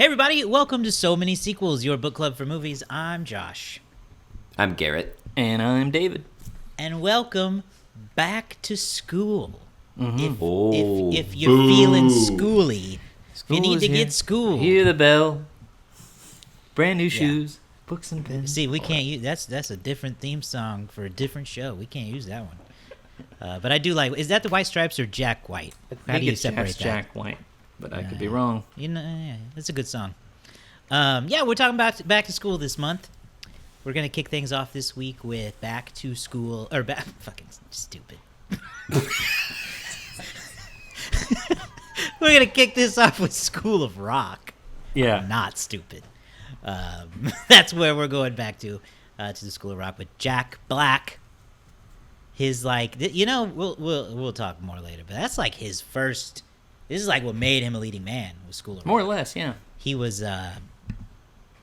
Hey everybody, welcome to So Many Sequels, your book club for movies. I'm Josh. I'm Garrett. And I'm David. And welcome back to school. Mm-hmm. If you're feeling schooly, if you need to get school. Hear the bell. Brand new shoes, books and pens. See, we can't use that's a different theme song for a different show. We can't use that one. But I do like. Is that the White Stripes or Jack White? How do you separate that? Jack White, but I could be wrong. You know, yeah, it's a good song. We're talking about back to school this month. We're gonna kick things off this week with Back to School or back. Fucking stupid. We're gonna kick this off with School of Rock. Yeah, Not stupid. That's where we're going back to the School of Rock with Jack Black. His we'll talk more later, but that's like his first. This is like what made him a leading man with School of Rock. more or less, yeah. He was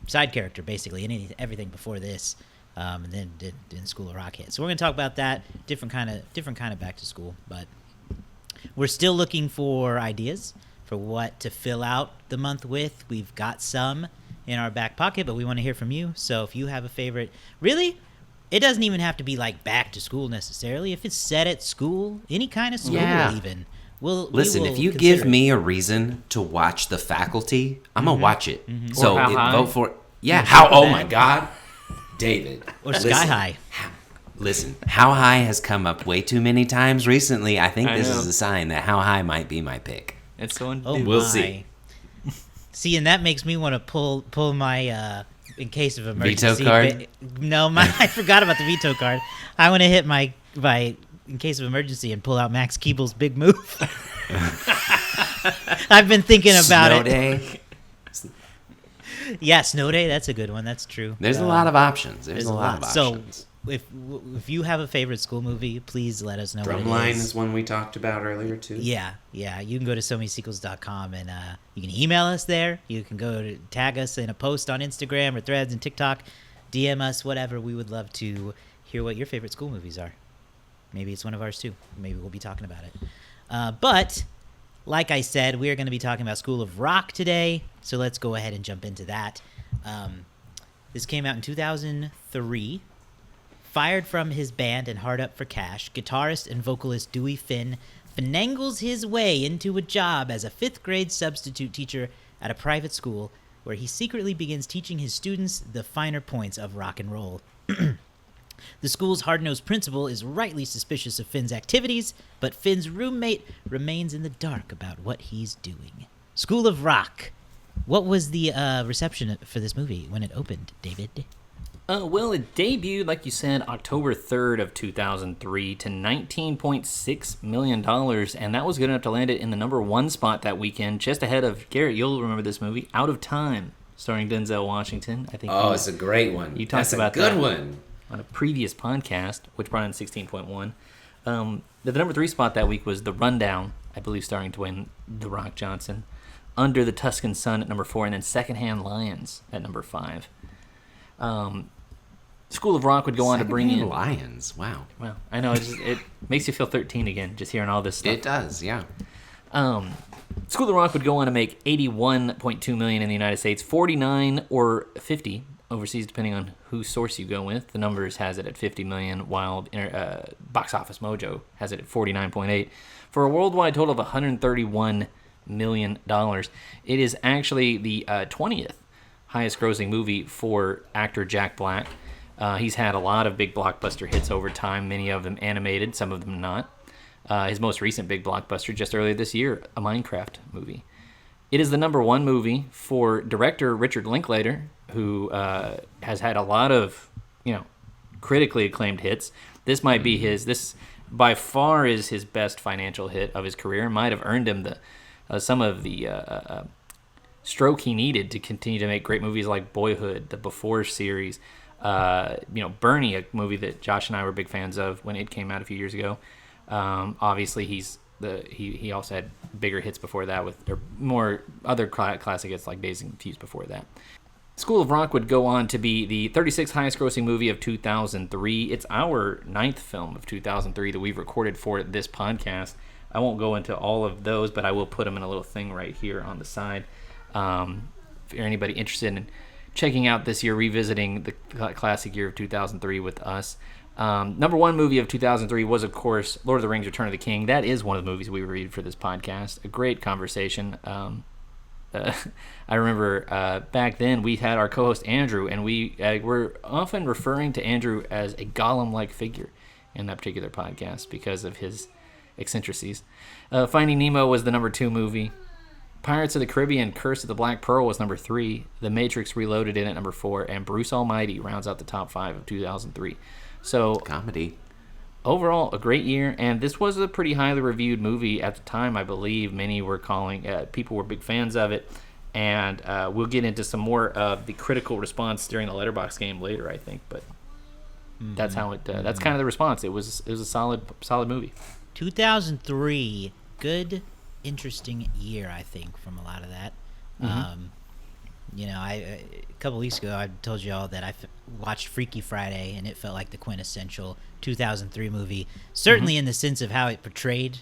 side character basically, everything before this, and then did School of Rock hit. So we're gonna talk about that different kind of back to school, but we're still looking for ideas for what to fill out the month with. We've got some in our back pocket, but we want to hear from you. So if you have a favorite, really, it doesn't even have to be like back to school necessarily. If it's set at school, any kind of school, even. Listen, if you give me a reason to watch The Faculty, I'm gonna watch it. Mm-hmm. So vote for Oh my God, David. Or Sky High. Listen, How High has come up way too many times recently. I think this know. is a sign that How High might be my pick. It's so Oh, We'll my. see. See, and that makes me want to pull my in case of emergency. Veto card? I forgot about the veto card. I want to hit my in case of emergency and pull out Max Keeble's big move. I've been thinking about Snow it. Day. Yeah, Snow Day. That's a good one. That's true. There's a lot of options. There's a lot of options. So if you have a favorite school movie, please let us know. what Drumline it is one we talked about earlier too. Yeah. You can go to SoManySequels.com and you can email us there. You can go to tag us in a post on Instagram or Threads and TikTok, DM us, whatever. We would love to hear what your favorite school movies are. Maybe it's one of ours too. Maybe we'll be talking about it. But like I said, we are going to be talking about School of Rock today. So let's go ahead and jump into that. This came out in 2003. Fired from his band and Hard Up for Cash, guitarist and vocalist Dewey finagles his way into a job as a 5th grade substitute teacher at a private school where he secretly begins teaching his students the finer points of rock and roll. The school's hard-nosed principal is rightly suspicious of Finn's activities, but Finn's roommate remains in the dark about what he's doing. School of Rock. What was the reception for this movie when it opened, David? Well, it debuted, like you said, October 3rd of 2003 to $19.6 million, and that was good enough to land it in the number 1 spot that weekend, just ahead of, Garrett, you'll remember this movie, Out of Time, starring Denzel Washington. I think. Oh, it's a great one. You talked about that. That's a good that one. on a previous podcast, which brought in 16.1. The number 3 spot that week was The Rundown, I believe starring Dwayne The Rock Johnson, Under the Tuscan Sun at number 4, and then Secondhand Lions at number 5. School of Rock would go on to bring in Lions. Wow. Well, I know it makes you feel 13 again just hearing all this stuff. It does, yeah. School of Rock would go on to make $81.2 million in the United States, 49 or 50 overseas, depending on whose source you go with. The numbers has it at 50 million, while Box Office Mojo has it at 49.8, for a worldwide total of $131 million. It is actually the 20th highest grossing movie for actor Jack Black. He's had a lot of big blockbuster hits over time, many of them animated, some of them not. His most recent big blockbuster just earlier this year, a Minecraft movie. It is the number 1 movie for director Richard Linklater, who has had a lot of, critically acclaimed hits. This might be this by far is his best financial hit of his career. Might have earned him some of the stroke he needed to continue to make great movies like Boyhood, the Before series, Bernie, a movie that Josh and I were big fans of when it came out a few years ago. Obviously, he also had bigger hits before that or more other classic hits like Dazed and Confused before that. School of Rock would go on to be the 36th highest grossing movie of 2003. It's our 9th film of 2003 that we've recorded for this podcast. I won't go into all of those, but I will put them in a little thing right here on the side. for anybody interested in checking out this year, revisiting the classic year of 2003 with us. Number one movie of 2003 was, of course, Lord of the Rings: Return of the King. That is one of the movies we reviewed for this podcast. A great conversation. I remember back then we had our co-host Andrew, and we were often referring to Andrew as a Gollum-like figure in that particular podcast because of his eccentricities. Finding Nemo was the number 2 movie. Pirates of the Caribbean: Curse of the Black Pearl was number 3. The Matrix Reloaded in at number 4, and Bruce Almighty rounds out the top 5 of 2003. So comedy. Overall, a great year, and this was a pretty highly reviewed movie at the time. I believe many were people were big fans of it, and we'll get into some more of the critical response during the Letterboxd game later, I think. But that's how it. That's kind of the response. It was a solid movie. 2003, good, interesting year, I think, from a lot of that. A couple weeks ago, I told you all that I watched Freaky Friday, and it felt like the quintessential 2003 movie, certainly in the sense of how it portrayed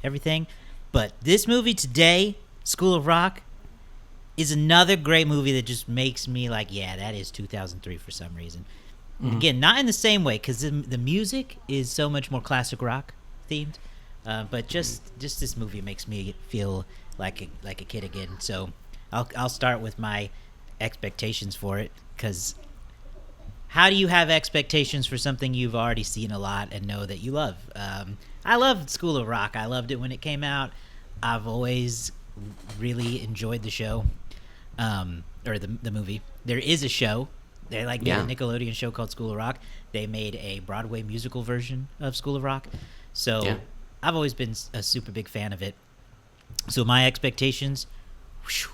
everything. But this movie today, School of Rock, is another great movie that just makes me like, yeah, that is 2003 for some reason. Again, not in the same way, because the music is so much more classic rock themed, but just this movie makes me feel like a kid again. So I'll start with my expectations for it, because how do you have expectations for something you've already seen a lot and know that you love? I loved School of Rock. I loved it when it came out. I've always really enjoyed the show, or the movie. There is a show. They made a Nickelodeon show called School of Rock. They made a Broadway musical version of School of Rock. So I've always been a super big fan of it. So my expectations,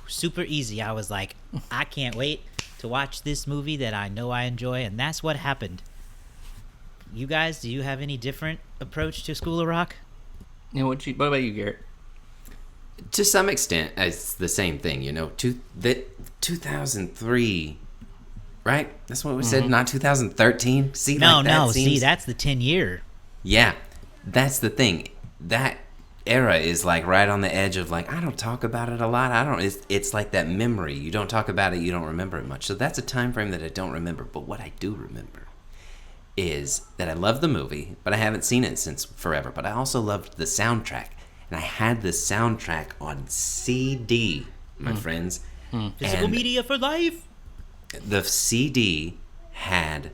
super easy. I was like, I can't wait to watch this movie that I know I enjoy, and that's what happened. You guys, do you have any different approach to School of Rock? What about you, Garrett? To some extent, it's the same thing, 2003, right? That's what we said, not 2013. See, see, that's the 10-year. Yeah, that's the thing. That era is like right on the edge of like, I don't talk about it a lot. It's like that memory. You don't talk about it, you don't remember it much. So that's a time frame that I don't remember. But what I do remember is that I love the movie, but I haven't seen it since forever. But I also loved the soundtrack. And I had the soundtrack on CD, my friends. Physical media for life. The CD had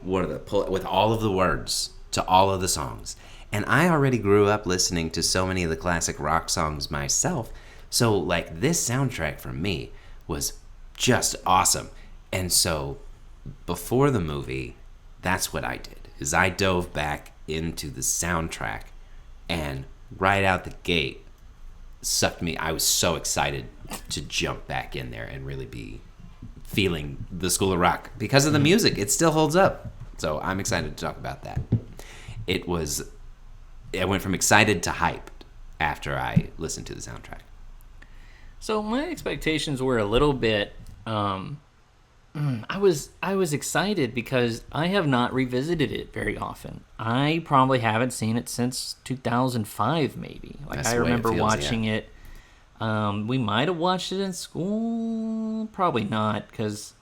with all of the words to all of the songs. And I already grew up listening to so many of the classic rock songs myself. So, like, this soundtrack for me was just awesome. And so, before the movie, that's what I did, is I dove back into the soundtrack, and right out the gate, sucked me. I was so excited to jump back in there and really be feeling the School of Rock. Because of the music, it still holds up. So, I'm excited to talk about that. I went from excited to hyped after I listened to the soundtrack. So my expectations were a little bit. I was excited because I have not revisited it very often. I probably haven't seen it since 2005, maybe. I remember watching it. We might have watched it in school. Probably not, because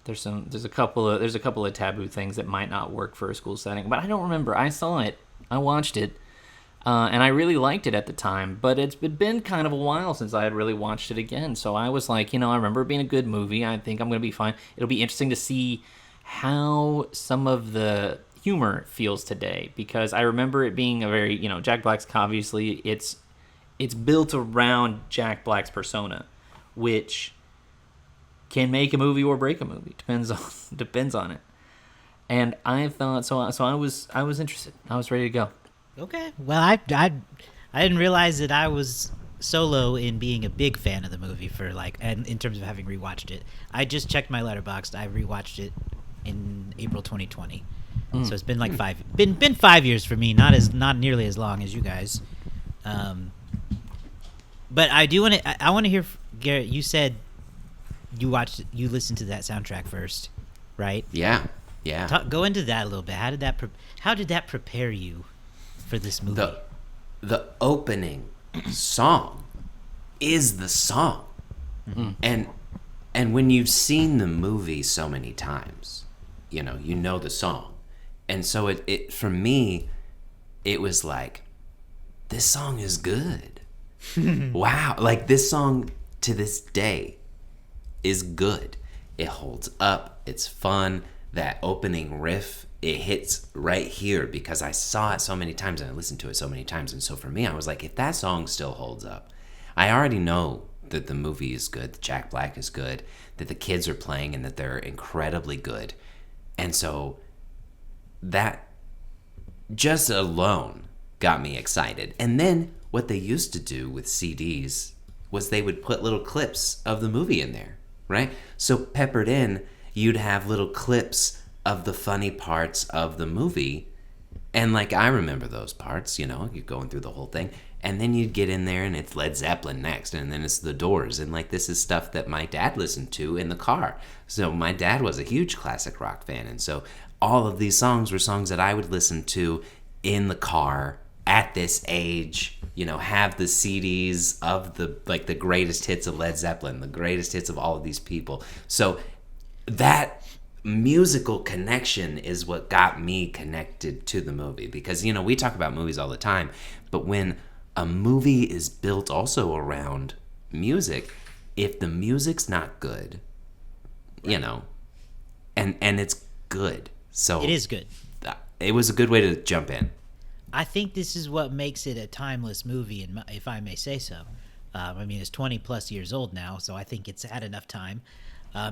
there's a couple of taboo things that might not work for a school setting. But I don't remember. I saw it. I watched it, and I really liked it at the time, but it's been kind of a while since I had really watched it again, so I was like, I remember it being a good movie. I think I'm going to be fine. It'll be interesting to see how some of the humor feels today, because I remember it being a very, Jack Black's, obviously, it's built around Jack Black's persona, which can make a movie or break a movie, depends on it. And I thought so. I was interested. I was ready to go. Okay. Well, I didn't realize that I was solo in being a big fan of the movie and in terms of having rewatched it. I just checked my Letterboxd. I rewatched it in April 2020. So it's been like 5 years for me. Not nearly as long as you guys. But I want to hear, Garrett. You said you listened to that soundtrack first, right? Yeah. Go into that a little bit. How did that prepare you for this movie? The opening song is the song, and And when you've seen the movie so many times, you know the song. And so it for me, it was like, this song is good. Wow. Like, this song to this day is good. It holds up. It's fun. That opening riff, it hits right here because I saw it so many times and I listened to it so many times. And so for me, I was like, if that song still holds up, I already know that the movie is good, that Jack Black is good, that the kids are playing and that they're incredibly good. And so that just alone got me excited. And then what they used to do with CDs was they would put little clips of the movie in there, right? So peppered in, you'd have little clips of the funny parts of the movie. And like, I remember those parts, you're going through the whole thing. And then you'd get in there and it's Led Zeppelin next, and then it's The Doors. And like, this is stuff that my dad listened to in the car. So my dad was a huge classic rock fan. And so all of these songs were songs that I would listen to in the car at this age, have the CDs of the greatest hits of Led Zeppelin, the greatest hits of all of these people. So that musical connection is what got me connected to the movie. Because, we talk about movies all the time, but when a movie is built also around music, if the music's not good, and it's good. So It is good. It was a good way to jump in. I think this is what makes it a timeless movie, if I may say so. It's 20 plus years old now, so I think it's had enough time.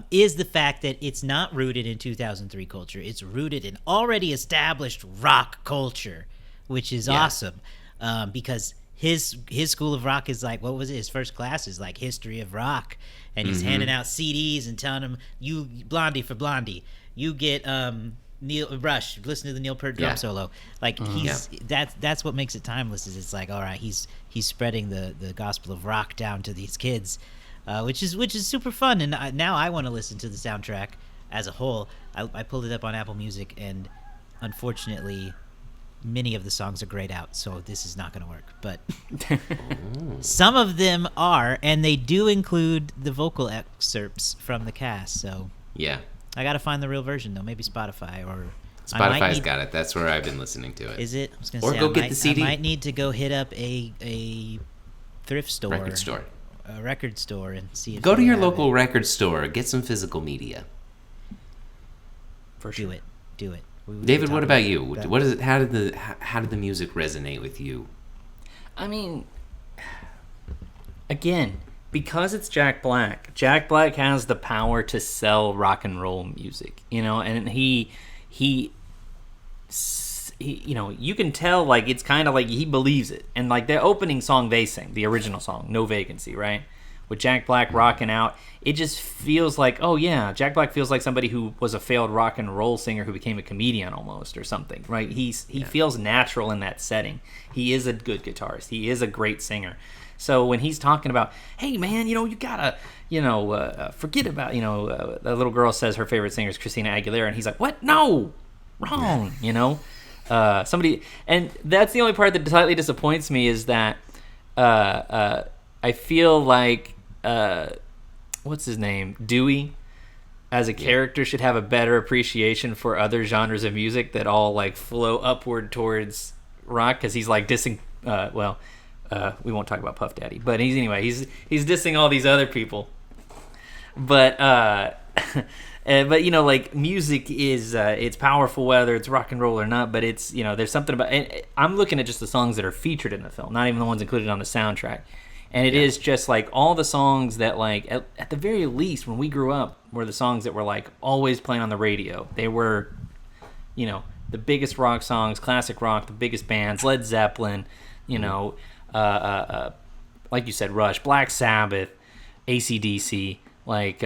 Is the fact that it's not rooted in 2003 culture. It's rooted in already established rock culture, which is awesome. Because his school of rock is like, what was it? His first class is like history of rock, and he's handing out CDs and telling them, you Blondie for Blondie, you get Neil Rush, listen to the Neil Peart drum solo. Like, that's what makes it timeless. Is it's like, all right, he's spreading the gospel of rock down to these kids, which is super fun. And now I want to listen to the soundtrack as a whole. I pulled it up on Apple Music, and unfortunately, many of the songs are grayed out, so this is not going to work. But some of them are, and they do include the vocal excerpts from the cast. So yeah, I got to find the real version though. Maybe Spotify or Spotify's got it. That's where I've been listening to it. Is it? I was going to say, go get the CD. I might need to go hit up a thrift store, a record store, and see if go to your local record store. Get some physical media. For sure. Do it. David, what about you? What is it? How did the music resonate with you? I mean, again, because it's Jack Black. Jack Black has the power to sell rock and roll music, and he you can tell, like, it's kind of like he believes it. And like the opening song they sing, the original song, No Vacancy, right? With Jack Black rocking out, it just feels like, oh yeah, Jack Black feels like somebody who was a failed rock and roll singer who became a comedian almost, or something, right? He feels natural in that setting. He is a good guitarist. He is a great singer. So when he's talking about, hey man, you gotta, forget about, the little girl says her favorite singer is Christina Aguilera, and he's like, what? No, wrong, somebody, and that's the only part that slightly disappoints me, is that I feel like what's his name, Dewey, as a character, should have a better appreciation for other genres of music that all like flow upward towards rock, because he's like dissing we won't talk about Puff Daddy, but he's dissing all these other people, but like, music is it's powerful whether it's rock and roll or not, but it's, there's something about, and I'm looking at just the songs that are featured in the film, not even the ones included on the soundtrack. And it is just like all the songs that, like, at the very least, when we grew up, were the songs that were like always playing on the radio. They were, the biggest rock songs, classic rock, the biggest bands, Led Zeppelin, like you said, Rush, Black Sabbath, AC/DC, like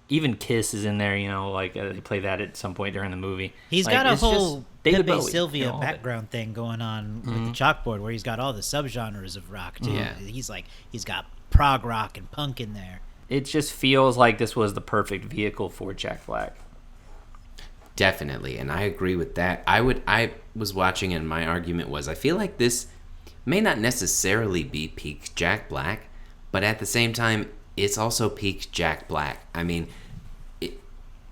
even Kiss is in there. They play that at some point during the movie. He's like, got a whole Pepe Sylvia background thing going on with the chalkboard, where he's got all the subgenres of rock too. Yeah. He's got prog rock and punk in there. It just feels like this was the perfect vehicle for Jack Black. Definitely, and I agree with that. I was watching, and my argument was, I feel like this may not necessarily be peak Jack Black, but at the same time, it's also peak Jack Black. I mean,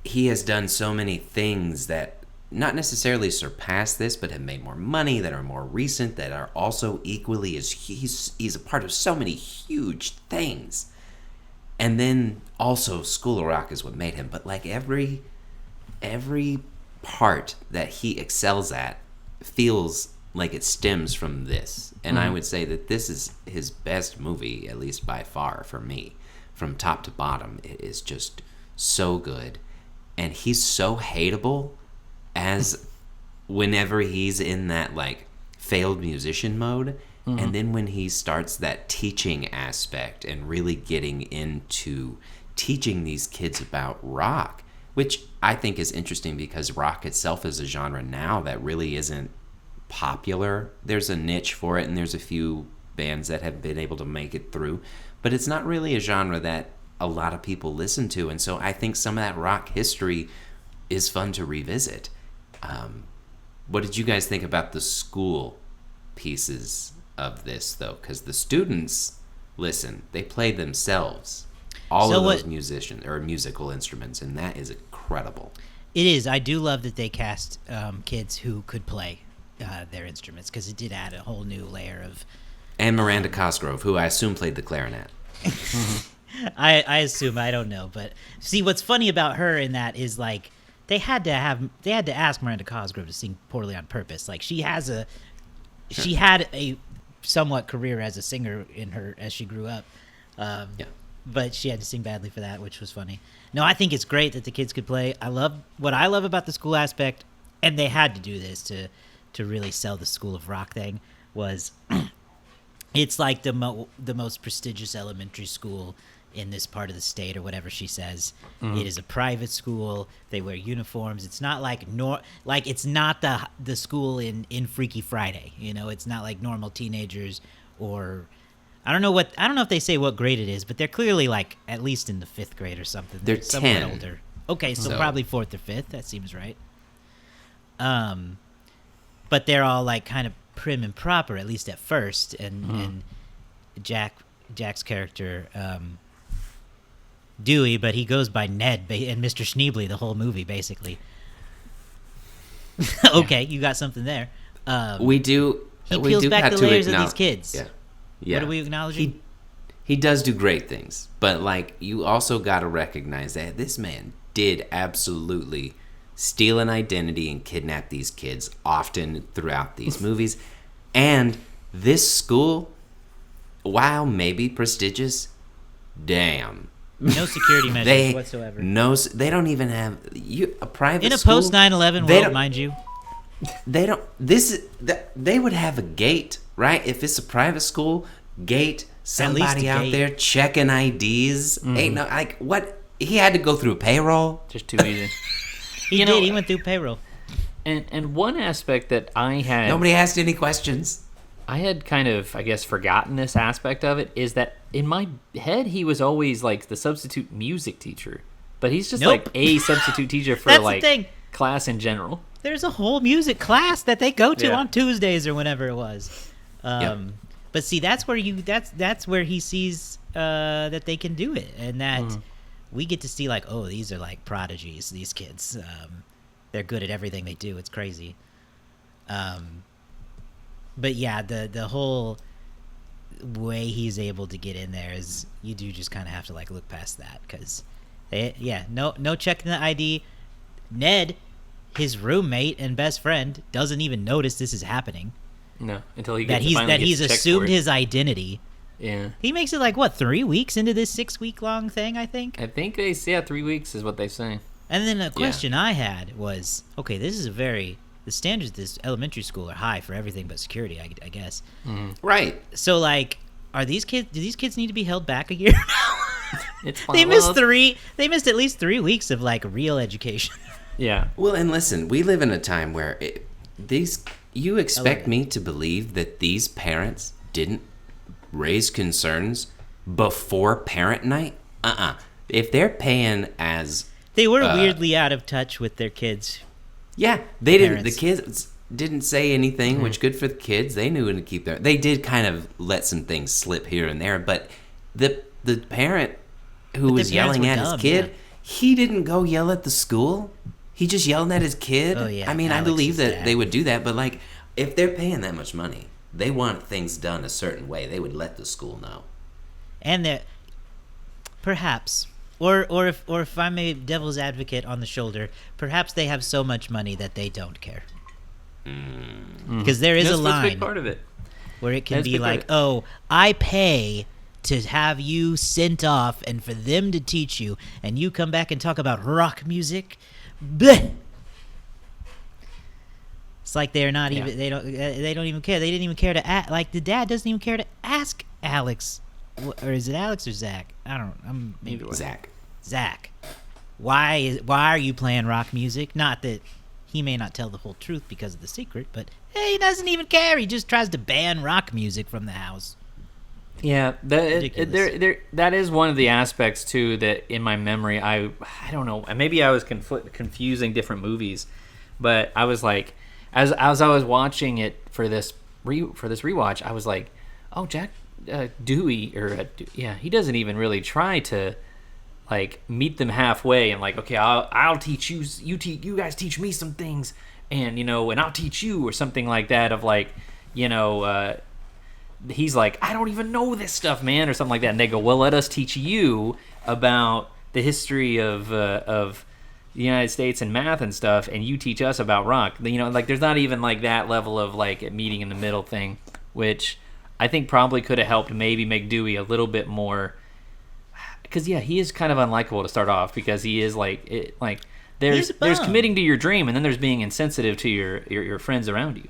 he has done so many things that not necessarily surpass this, but have made more money, that are more recent, that are also equally as he's a part of so many huge things. And then also School of Rock is what made him. But like every part that he excels at feels like it stems from this. And I would say that this is his best movie, at least by far for me. From top to bottom, it is just so good. And he's so hateable as whenever he's in that like failed musician mode. And then when he starts that teaching aspect and really getting into teaching these kids about rock, which I think is interesting because rock itself is a genre now that really isn't popular. There's a niche for it, and there's a few bands that have been able to make it through, but it's not really a genre that a lot of people listen to. And so I think some of that rock history is fun to revisit. What did you guys think about the school pieces of this, though? Because the students, listen, they play themselves, all of those musical instruments, and that is incredible. It is. I do love that they cast kids who could play their instruments, because it did add a whole new layer of... And Miranda Cosgrove, who I assume played the clarinet. I assume, I don't know, but see, what's funny about her in that is like they had to ask Miranda Cosgrove to sing poorly on purpose. Like she had a somewhat career as a singer in her as she grew up, but she had to sing badly for that, which was funny. No, I think it's great that the kids could play. What I love about the school aspect, and they had to do this to really sell the School of Rock thing, was it's like the most prestigious elementary school in this part of the state, or whatever she says. It is a private school. They wear uniforms. It's not like it's not the school in Freaky Friday. You know, it's not like normal teenagers, or I don't know if they say what grade it is, but they're clearly like at least in the 5th grade or something. They're somewhat 10. older. Okay, so probably 4th or 5th. That seems right. But they're all like kind of prim and proper, at least at first, and Jack's character, Dewey, but he goes by Ned and Mr. Schneebly the whole movie, basically. Okay, you got something there. We do. He we peels do back have the to layers of acknowledge- these kids. Yeah. What are we acknowledging? He does do great things, but like you also got to recognize that this man did absolutely steal an identity and kidnap these kids often throughout these movies. And this school, while maybe prestigious, damn. No security measures whatsoever. No, they don't even have a private in a school. post 9/11 world, mind you. They don't. They would have a gate, right? If it's a private school, gate. Somebody out there checking IDs. Ain't no like what he had to go through payroll. Just too easy. He did. He went through payroll. And one aspect that I had... Nobody asked any questions. I had kind of, I guess, forgotten this aspect of it, is that in my head, he was always, like, the substitute music teacher. But he's just, like, a substitute teacher for, like, class in general. There's a whole music class that they go to on Tuesdays or whenever it was. But see, that's where he sees that they can do it. And that we get to see, like, oh, these are, like, prodigies, these kids. They're good at everything they do. It's crazy. But yeah, the whole way he's able to get in there is you do just kind of have to like look past that, because no checking the ID. Ned, his roommate and best friend, doesn't even notice this is happening. No, until he he's assumed his identity. Yeah, he makes it like what, 3 weeks into this 6-week long thing. I think they say 3 weeks is what they say. And then a question I had was, okay, the standards of this elementary school are high for everything but security, I guess. Right. So, like, do these kids need to be held back a year? It's fine. They missed at least 3 weeks of, like, real education. Yeah. Well, and listen, we live in a time where you expect me to believe that these parents didn't raise concerns before parent night? If they're paying as... They were weirdly out of touch with their kids. Yeah, they didn't. The kids didn't say anything, which good for the kids. They knew when to keep their. They did kind of let some things slip here and there, but the parent who But was the parents yelling were at his dumb, kid, yeah. he didn't go yell at the school. He just yelled at his kid. Oh, yeah, I mean, I Alex's believe that dad. they would do that, but like, if they're paying that much money, they want things done a certain way. They would let the school know. And they're perhaps, or if I'm a devil's advocate on the shoulder, perhaps they have so much money that they don't care. Because there is That's a a big line part of it. where it can That's a be big part like, of it. oh, I pay to have you sent off and for them to teach you, and you come back and talk about rock music. Bleh! It's like they're not Yeah. even they don't even care. They didn't even care to ask. Like the dad doesn't even care to ask Alex, or is it Alex or Zach? I don't. I'm maybe Either way. Zach. Why are you playing rock music? Not that he may not tell the whole truth because of the secret, but hey, he doesn't even care. He just tries to ban rock music from the house. Yeah, Ridiculous. that is one of the aspects too that in my memory I don't know, maybe I was confusing different movies, but I was like, as I was watching it for this rewatch, I was like, oh, Dewey he doesn't even really try to like meet them halfway and like, okay, I'll teach you, you guys teach me some things, and and I'll teach you, or something like that, of like, he's like, I don't even know this stuff, man, or something like that. And they go, well, let us teach you about the history of the United States and math and stuff, and you teach us about rock. Like there's not even like that level of like a meeting in the middle thing, which I think probably could have helped maybe make Dewey a little bit more, because he is kind of unlikable to start off, because he is there's committing to your dream, and then there's being insensitive to your friends around you.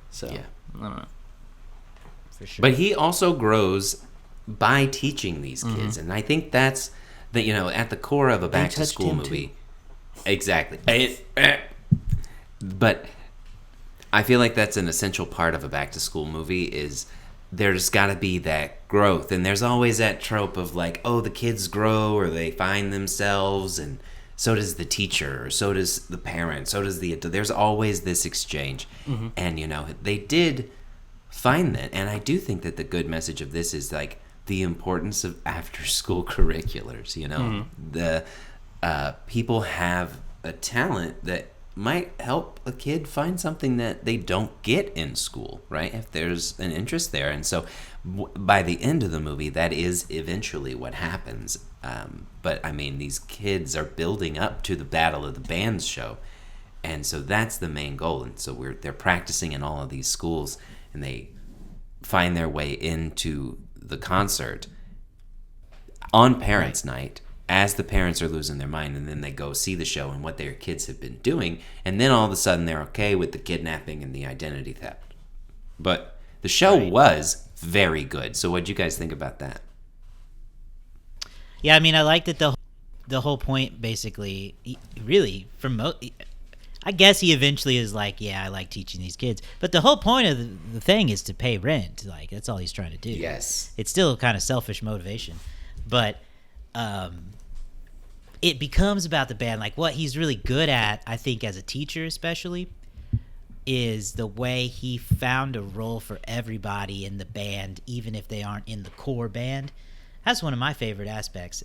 So Yeah. I don't know. For sure. But he also grows by teaching these kids, and I think that's at the core of a back to school movie. Exactly. But I feel like that's an essential part of a back to school movie, is there's got to be that growth, and there's always that trope of like, oh, the kids grow or they find themselves, and so does the teacher, or so does the parent, so does the adult. There's always this exchange, and they did find that. And I do think that the good message of this is like the importance of after school curriculars. The people have a talent that might help a kid find something that they don't get in school, right? If there's an interest there. And so by the end of the movie, that is eventually what happens. But I mean, these kids are building up to the Battle of the Bands show, and so that's the main goal. And so they're practicing in all of these schools, and they find their way into the concert on parents' night as the parents are losing their mind, and then they go see the show and what their kids have been doing, and then all of a sudden they're okay with the kidnapping and the identity theft. But the show was very good. So what do you guys think about that? Yeah, I mean, I like that the whole point basically, really, I guess he eventually is like, yeah, I like teaching these kids. But the whole point of the thing is to pay rent. Like, that's all he's trying to do. Yes. It's still kind of selfish motivation. But it becomes about the band. Like, what he's really good at, I think, as a teacher especially, is the way he found a role for everybody in the band, even if they aren't in the core band. That's one of my favorite aspects.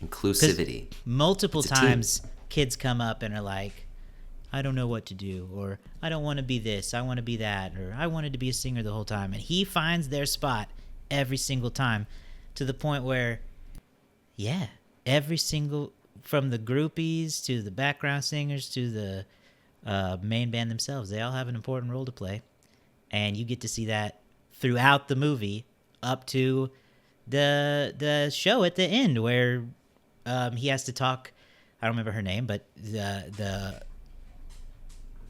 Inclusivity. Multiple It's a team. times kids come up and are like, I don't know what to do, or I don't want to be this, I want to be that, or I wanted to be a singer the whole time. And he finds their spot every single time, to the point where, yeah, every single, from the groupies to the background singers to the main band themselves, they all have an important role to play. And you get to see that throughout the movie up to the show at the end, where he has to talk, I don't remember her name, but the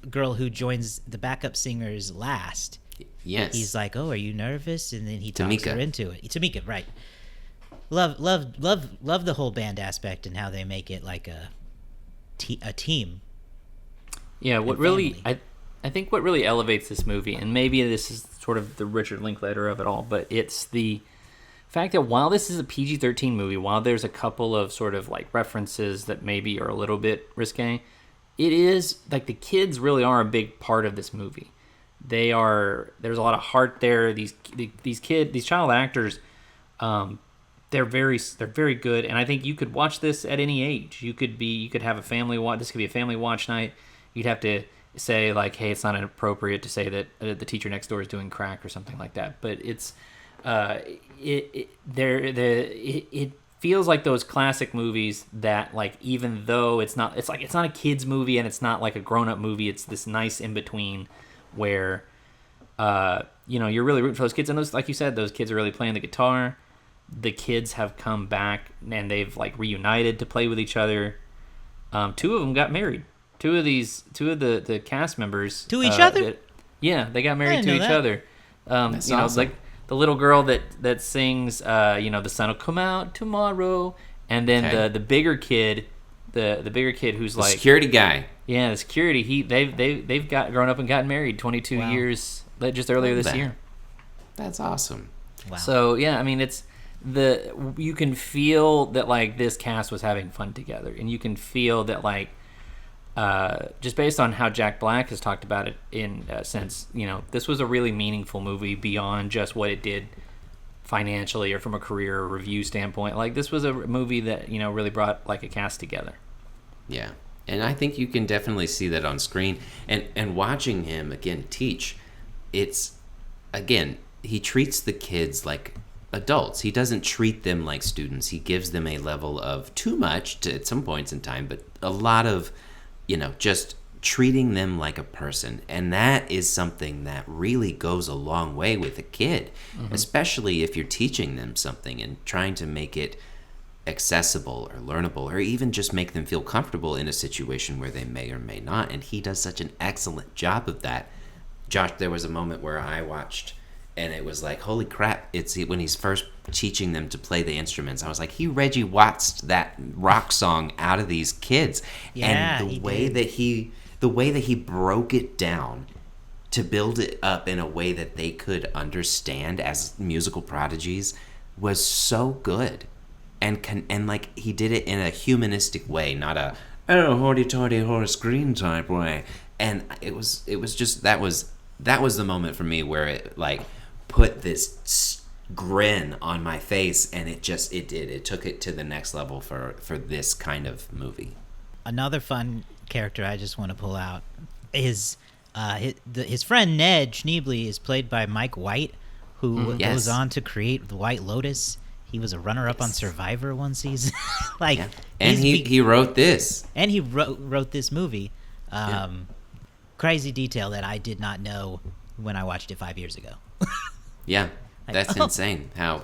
girl who joins the backup singers last. Yes. He's like, "Oh, are you nervous?" And then he talks Tamika. her into it. Tamika, right? Love the whole band aspect and how they make it like a team. Yeah, what and really family. I think what really elevates this movie, and maybe this is sort of the Richard Linklater of it all, but it's the fact that while this is a PG-13 movie, while there's a couple of sort of like references that maybe are a little bit risque, it is like the kids really are a big part of this movie. There's a lot of heart there. These child actors, they're very good, and I think you could watch this at any age. You could have a family watch. This could be a family watch night. You'd have to say like, hey, it's not appropriate to say that the teacher next door is doing crack or something like that. But it's it feels like those classic movies that, like, even though it's not a kid's movie and it's not like a grown-up movie, it's this nice in between where you're really rooting for those kids, and those, like you said, those kids are really playing the guitar. The kids have come back and they've like reunited to play with each other. Two of them got married. Two of the cast members to each other. They got married to each other. That's awesome. Like the little girl that sings, the sun will come out tomorrow, and then the bigger kid, the bigger kid who's like security guy. Yeah, the security. They've got grown up and gotten married 22 years just earlier this year. That's awesome. Wow. So yeah, I mean you can feel that like this cast was having fun together, and you can feel that like just based on how Jack Black has talked about it in a sense, this was a really meaningful movie beyond just what it did financially or from a career or review standpoint. Like, this was a movie that really brought like a cast together. Yeah, and I think you can definitely see that on screen, and watching him again teach, it's again, he treats the kids like adults. He doesn't treat them like students. He gives them a level of too much at some points in time, but a lot of just treating them like a person. And that is something that really goes a long way with a kid, especially if you're teaching them something and trying to make it accessible or learnable, or even just make them feel comfortable in a situation where they may or may not. And he does such an excellent job of that. Josh, there was a moment where I watched, and it was like, holy crap, it's when he's first teaching them to play the instruments. I was like, he Reggie Watts that rock song out of these kids. Yeah, and the way that he broke it down to build it up in a way that they could understand as musical prodigies was so good. And like, he did it in a humanistic way, not a hoity-toity Horace Green type way. And it was just, that was the moment for me where it like put this grin on my face, and it took it to the next level for this kind of movie. Another fun character I just want to pull out is his friend Ned Schneebly is played by Mike White, who goes on to create The White Lotus. He was a runner-up on Survivor one season. And he wrote this. And he wrote this movie. Crazy detail that I did not know when I watched it 5 years ago. Yeah, that's insane how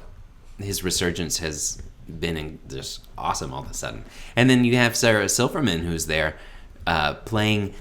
his resurgence has been just awesome all of a sudden. And then you have Sarah Silverman, who's there playing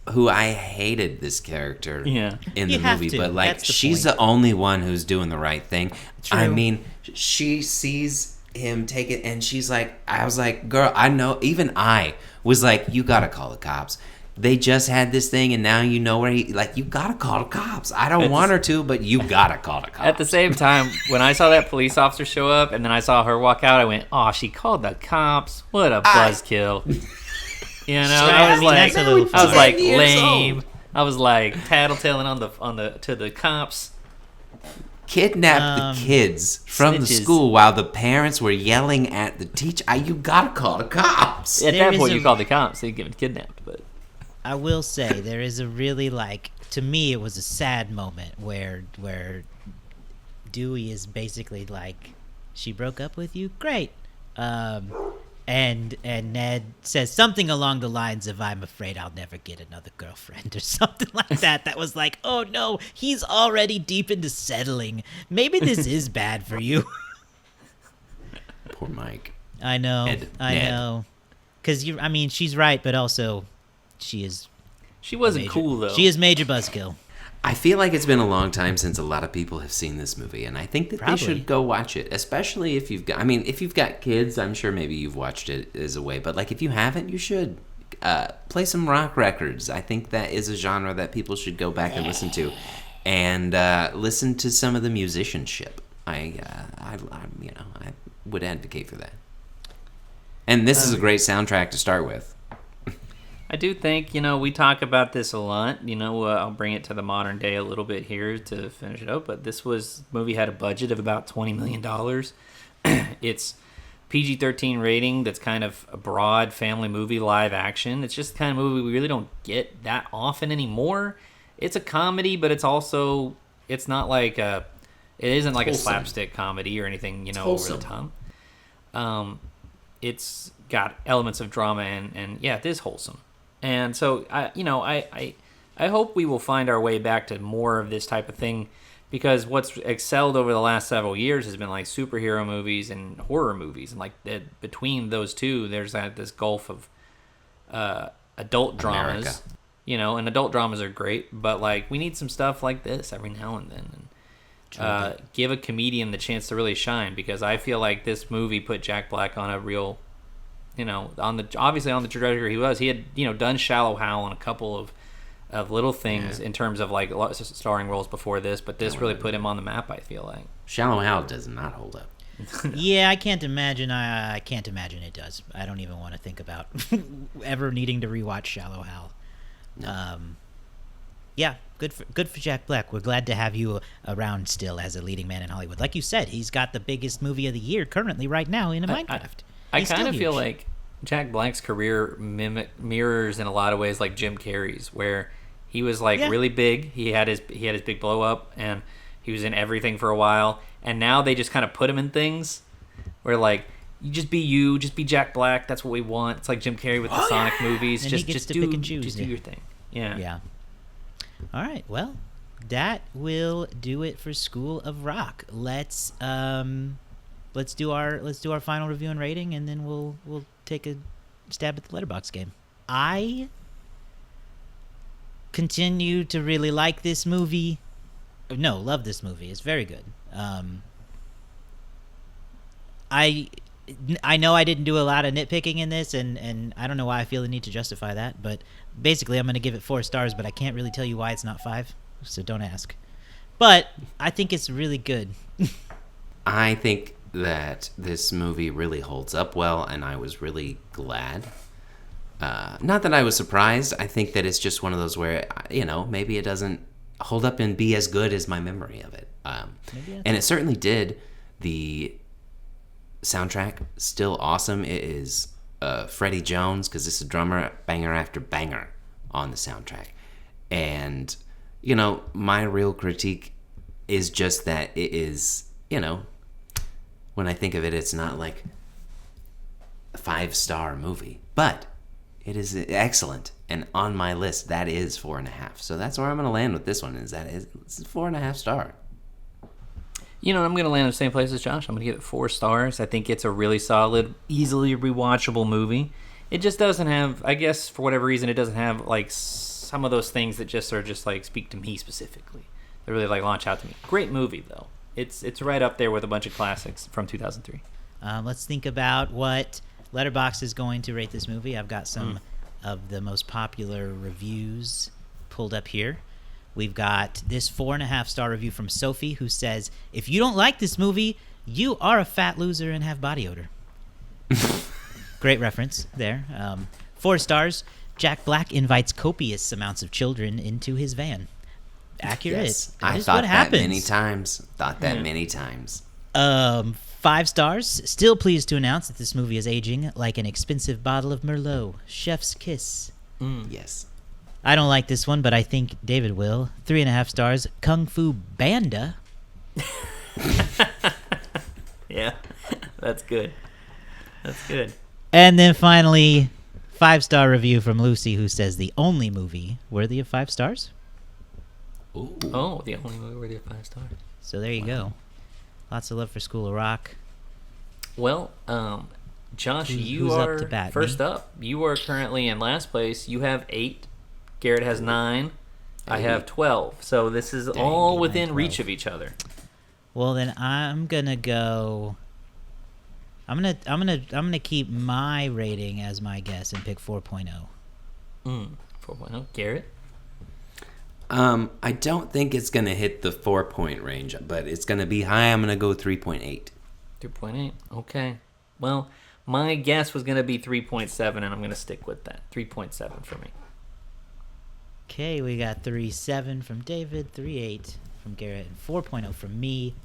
who I hated this character in the movie, but like, she's the only one who's doing the right thing. True. I mean, she sees him take it, and she's like, I was like, girl, I know, even I was like, you gotta call the cops. They just had this thing, and now you know where you gotta call the cops. I don't want her to, but you gotta call the cops. At the same time, when I saw that police officer show up, and then I saw her walk out, I went, oh, she called the cops. What a buzzkill. I was like, lame. I was like tattletaling to the cops. Kidnapped the kids from the school while the parents were yelling at the teacher. You gotta call the cops. At that point, you call the cops. They get kidnapped. But I will say there is a really, to me, it was a sad moment where Dewey is basically like, she broke up with you? Great. And Ned says something along the lines of, I'm afraid I'll never get another girlfriend, or something like that. That was like, oh no, he's already deep into settling. Maybe this is bad for you. Poor Mike. I know. I know. Because, she's right, but also she wasn't cool, though. She is major buzzkill. I feel like it's been a long time since a lot of people have seen this movie, and I think that they should go watch it, especially if you've got kids. I'm sure maybe you've watched it as a way, but like, if you haven't, you should play some rock records. I think that is a genre that people should go back and listen to, and listen to some of the musicianship. I would advocate for that. And this is a great soundtrack to start with. I do think, we talk about this a lot. I'll bring it to the modern day a little bit here to finish it up. But movie had a budget of about $20 million. It's PG-13 rating that's kind of a broad family movie, live action. It's just the kind of movie we really don't get that often anymore. It's a comedy, but it's not like it isn't like wholesome. a slapstick comedy or anything, over wholesome. the top. It's got elements of drama and yeah, it is wholesome. And so I hope we will find our way back to more of this type of thing, because what's excelled over the last several years has been like superhero movies and horror movies, and like between those two, there's this gulf of adult dramas. America. And adult dramas are great, but like we need some stuff like this every now and then, and give a comedian the chance to really shine, because I feel like this movie put Jack Black on a real, obviously on the trajectory he was. He had done Shallow Hal and a couple of little things in terms of like starring roles before this, but this really put him on the map, I feel like. Shallow Hal does not hold up. Yeah, I can't imagine. I can't imagine it does. I don't even want to think about ever needing to rewatch Shallow Hal. No. Yeah, good for Jack Black. We're glad to have you around still as a leading man in Hollywood. Like you said, he's got the biggest movie of the year currently right now in Minecraft. I He's kind still of feel huge. like Jack Black's career mirrors in a lot of ways like Jim Carrey's, where he was like really big. He had his big blow up, and he was in everything for a while. And now they just kind of put him in things where like you, just be Jack Black. That's what we want. It's like Jim Carrey with the Sonic movies. And he gets just to do pick and choose, just do your thing. Yeah. Yeah. All right. Well, that will do it for School of Rock. Let's do our final review and rating, and then we'll take a stab at the Letterboxd game. I continue to really like this movie. No, love this movie. It's very good. I know I didn't do a lot of nitpicking in this, and I don't know why I feel the need to justify that, but basically I'm going to give it 4 stars, but I can't really tell you why it's not 5, so don't ask. But I think it's really good. I think that this movie really holds up well, and I was really glad. Not that I was surprised. I think that it's just one of those where, maybe it doesn't hold up and be as good as my memory of it. And it certainly did. The soundtrack, still awesome. It is Freddie Jones, because this is drummer, banger after banger on the soundtrack. And, my real critique is just that it is, when I think of it, it's not like a 5-star movie, but it is excellent. And on my list, that is 4.5. So that's where I'm going to land with this one. It's 4.5 star. I'm going to land in the same place as Josh. I'm going to give it 4 stars. I think it's a really solid, easily rewatchable movie. It just doesn't have, I guess, for whatever reason, it doesn't have like some of those things that just are just like speak to me specifically. They really like launch out to me. Great movie though. It's right up there with a bunch of classics from 2003. Let's think about what Letterboxd is going to rate this movie. I've got some of the most popular reviews pulled up here. We've got this 4.5 star review from Sophie, who says, "If you don't like this movie, you are a fat loser and have body odor." Great reference there. 4 stars. Jack Black invites copious amounts of children into his van. Accurate. Yes, That I is thought what that happens. many times. 5 stars. Still pleased to announce that this movie is aging like an expensive bottle of Merlot. Chef's kiss. Yes. I don't like this one, but I think David will. 3.5 stars. Kung Fu Banda. Yeah, that's good. That's good. And then finally, 5-star review from Lucy, who says the only movie worthy of 5 stars. Ooh. Oh, the only movie worthy of 5 stars. So there you go. Lots of love for School of Rock. Well, Josh, you who's up are to bat, first me? up. You are currently in last place. You have 8. Garrett has 9. I have 12. So this is all Dang, within 12. reach of each other. Well, then I'm gonna go. I'm gonna keep my rating as my guess and pick 4.0. 4.0. Garrett? I don't think it's going to hit the 4-point range, but it's going to be high. I'm going to go 3.8. 3.8. Okay. Well, my guess was going to be 3.7, and I'm going to stick with that. 3.7 for me. Okay, we got 3.7 from David, 3.8 from Garrett, and 4.0 from me.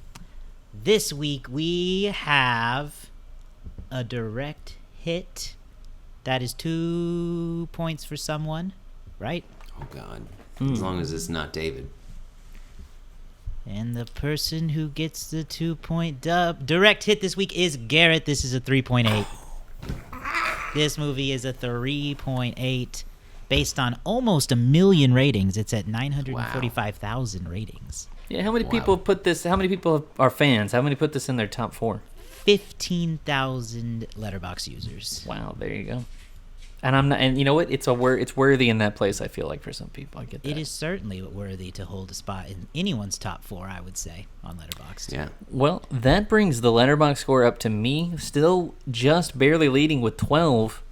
This week we have a direct hit. That is 2 points for someone, right? Oh, God. As long as it's not David. And the person who gets the 2-point direct hit this week is Garrett. This is a 3.8. This movie is a 3.8 based on almost 1 million ratings. It's at 945,000 ratings. Yeah, how many people put this? How many people are fans? How many put this in their top 4? 15,000 Letterboxd users. Wow, there you go. And I'm not, and you know what? It's worthy in that place. I feel like for some people, I get that. It is certainly worthy to hold a spot in anyone's top 4, I would say, on Letterboxd. Yeah. Well, that brings the Letterboxd score up to me, still just barely leading with 12.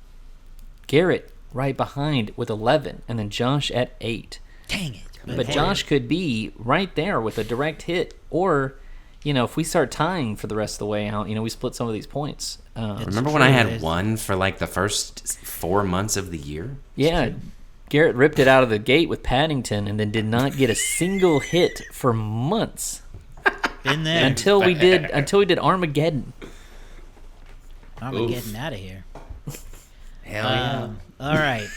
Garrett right behind with 11, and then Josh at 8. Dang it! But Josh could be right there with a direct hit, or, if we start tying for the rest of the way out, we split some of these points. Remember when I had 1 for like the first 4 months of the year? Yeah, Garrett ripped it out of the gate with Paddington, and then did not get a single hit for months. Been there until we did Armageddon. Armageddon out of here. Hell yeah! All right.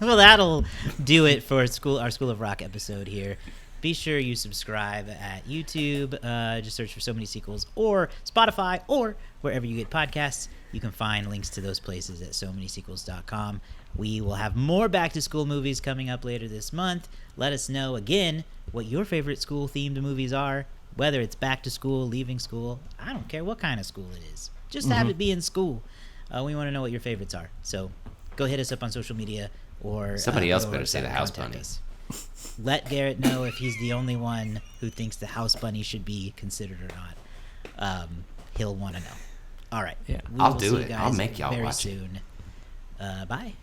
Well, that'll do it for our School of Rock episode here. Be sure you subscribe at YouTube. Just search for So Many Sequels, or Spotify, or wherever you get podcasts. You can find links to those places at somanysequels.com. We will have more back-to-school movies coming up later this month. Let us know, again, what your favorite school-themed movies are, whether it's back to school, leaving school. I don't care what kind of school it is. Just have it be in school. We want to know what your favorites are. So go hit us up on social media, or somebody else better say the House Bunny. Let Garrett know if he's the only one who thinks the House Bunny should be considered or not. He'll want to know. All right. Yeah, I'll do it. I'll make y'all very watch soon. Bye.